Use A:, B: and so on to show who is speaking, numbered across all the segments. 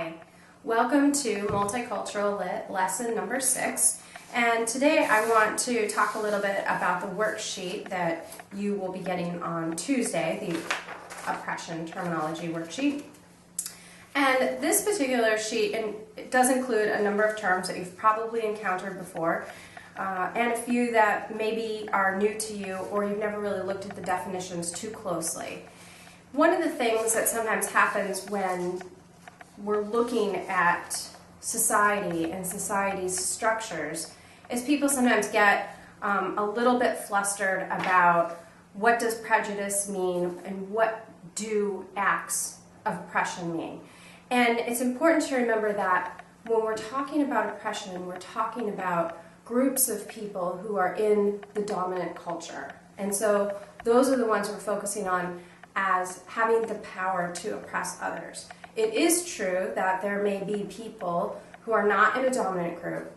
A: Hi, welcome to Multicultural Lit lesson number 6, and today I want to talk a little bit about the worksheet that you will be getting on Tuesday, the oppression terminology worksheet. And this particular sheet it does include a number of terms that you've probably encountered before, and a few that maybe are new to you or you've never really looked at the definitions too closely. One of the things that sometimes happens when we're looking at society and society's structures is people sometimes get a little bit flustered about what does prejudice mean and what do acts of oppression mean. And it's important to remember that when we're talking about oppression, we're talking about groups of people who are in the dominant culture. And so those are the ones we're focusing on as having the power to oppress others. It is true that there may be people who are not in a dominant group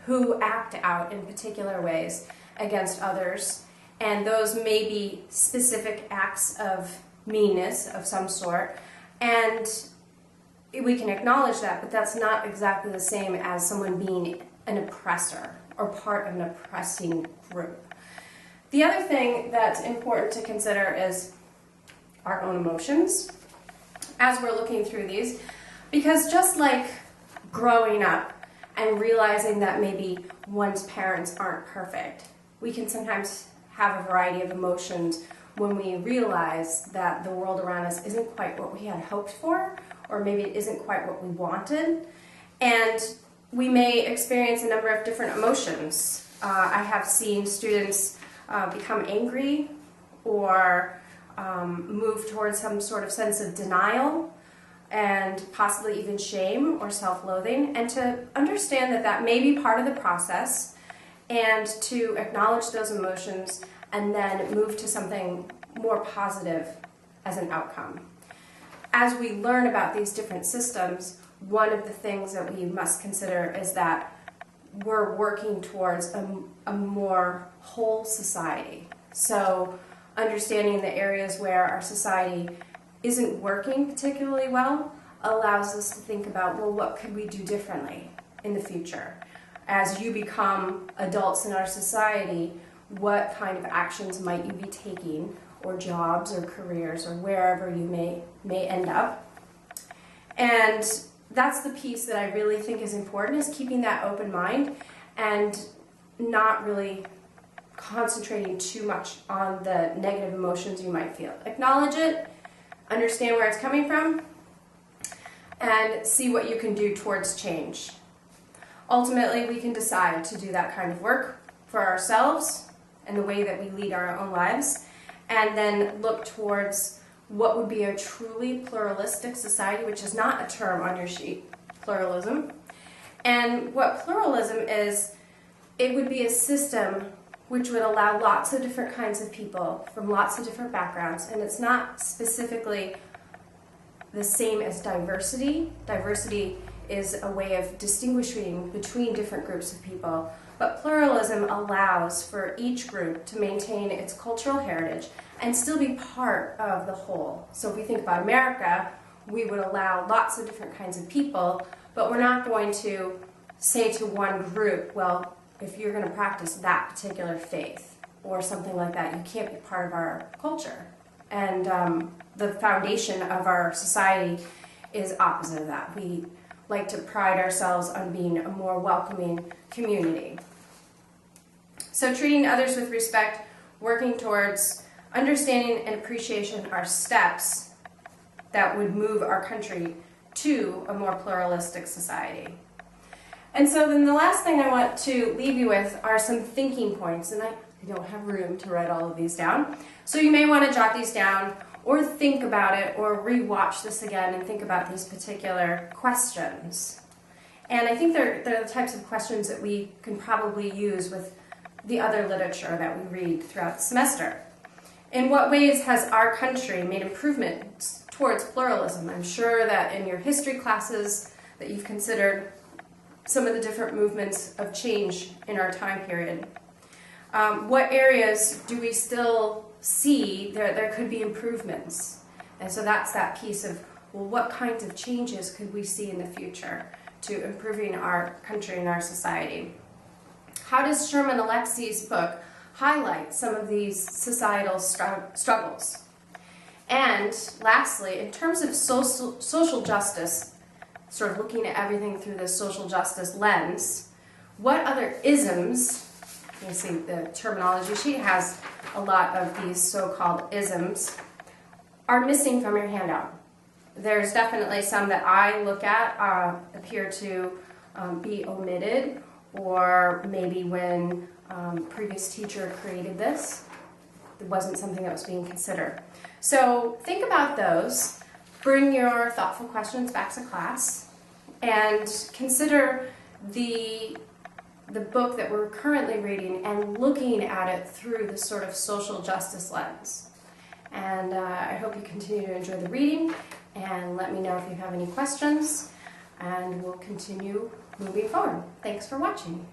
A: who act out in particular ways against others, and those may be specific acts of meanness of some sort, and we can acknowledge that, but that's not exactly the same as someone being an oppressor or part of an oppressing group. The other thing that's important to consider is our own emotions as we're looking through these, because just like growing up and realizing that maybe one's parents aren't perfect, we can sometimes have a variety of emotions when we realize that the world around us isn't quite what we had hoped for, or maybe it isn't quite what we wanted, and we may experience a number of different emotions. I have seen students become angry or move towards some sort of sense of denial and possibly even shame or self-loathing, and to understand that that may be part of the process and to acknowledge those emotions and then move to something more positive as an outcome. As we learn about these different systems, one of the things that we must consider is that we're working towards a more whole society. So understanding the areas where our society isn't working particularly well allows us to think about, well, what could we do differently in the future? As you become adults in our society, what kind of actions might you be taking, or jobs or careers or wherever you may end up? And that's the piece that I really think is important, is keeping that open mind and not really concentrating too much on the negative emotions you might feel. Acknowledge it, understand where it's coming from, and see what you can do towards change. Ultimately, we can decide to do that kind of work for ourselves and the way that we lead our own lives, and then look towards what would be a truly pluralistic society, which is not a term on your sheet, pluralism. And what pluralism is, it would be a system which would allow lots of different kinds of people from lots of different backgrounds, and it's not specifically the same as diversity. Diversity is a way of distinguishing between different groups of people, but pluralism allows for each group to maintain its cultural heritage and still be part of the whole. So if we think about America, we would allow lots of different kinds of people, but we're not going to say to one group, well, if you're going to practice that particular faith or something like that, you can't be part of our culture. And the foundation of our society is opposite of that. We like to pride ourselves on being a more welcoming community. So treating others with respect, working towards understanding and appreciation are steps that would move our country to a more pluralistic society. And so then the last thing I want to leave you with are some thinking points, and I don't have room to write all of these down. So you may want to jot these down or think about it or re-watch this again and think about these particular questions. And I think they're the types of questions that we can probably use with the other literature that we read throughout the semester. In what ways has our country made improvements towards pluralism? I'm sure that in your history classes that you've considered some of the different movements of change in our time period. What areas do we still see there could be improvements? And so that's that piece of well, what kinds of changes could we see in the future to improving our country and our society? How does Sherman Alexie's book highlight some of these societal struggles? And lastly, in terms of social justice, sort of looking at everything through the social justice lens, what other isms, you see the terminology sheet has a lot of these so-called isms, are missing from your handout? There's definitely some that I look at appear to be omitted, or maybe when previous teacher created this, it wasn't something that was being considered. So think about those, bring your thoughtful questions back to class, and consider the book that we're currently reading and looking at it through the sort of social justice lens. And I hope you continue to enjoy the reading, and let me know if you have any questions, and we'll continue moving forward. Thanks for watching.